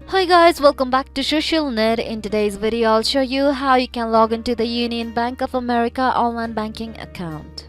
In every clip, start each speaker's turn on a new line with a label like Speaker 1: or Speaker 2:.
Speaker 1: Hi guys, welcome back to Social Net. In today's video, I'll show you how you can log into the Union Bank of America online banking account.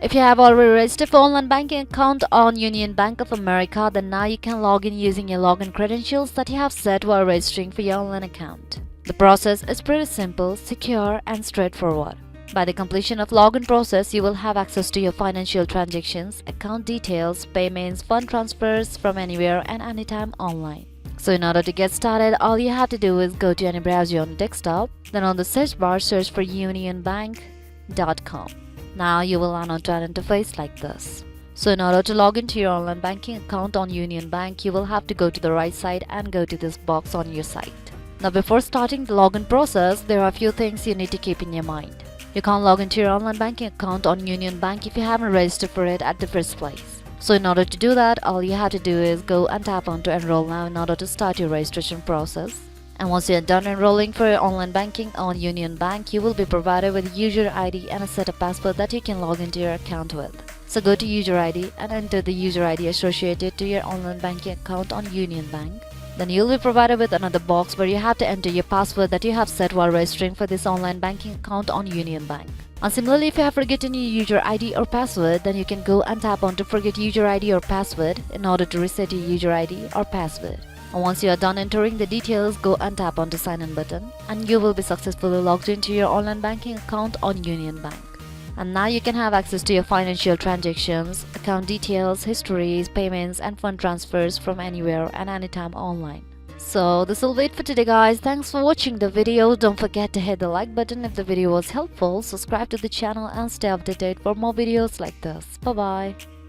Speaker 1: If you have already registered for online banking account on Union Bank of America, then now you can log in using your login credentials that you have set while registering for your online account. The process is pretty simple, secure, and straightforward. By the completion of login process, you will have access to your financial transactions, account details, payments, fund transfers from anywhere and anytime online. So in order to get started, all you have to do is go to any browser on the desktop, then on the search bar search for unionbank.com. Now you will land onto an interface like this. So in order to log into your online banking account on Union Bank, you will have to go to the right side and go to this box on your site. Now before starting the login process, there are a few things you need to keep in your mind. You can't log into your online banking account on Union Bank if you haven't registered for it at the first place. So in order to do that, all you have to do is go and tap on to enroll now in order to start your registration process. And once you're done enrolling for your online banking on Union Bank, you will be provided with user ID and a set of password that you can log into your account with. So go to user ID and enter the user ID associated to your online banking account on Union Bank. Then you'll be provided with another box where you have to enter your password that you have set while registering for this online banking account on Union Bank. And similarly, if you have forgotten your user ID or password, then you can go and tap on to forget user ID or password in order to reset your user ID or password. And once you are done entering the details, go and tap on the sign in button and you will be successfully logged into your online banking account on Union Bank. And now you can have access to your financial transactions, account details, histories, payments and fund transfers from anywhere and anytime online. So this will be it for today guys. Thanks for watching the video. Don't forget to hit the like button if the video was helpful. Subscribe to the channel and stay updated for more videos like this. Bye bye.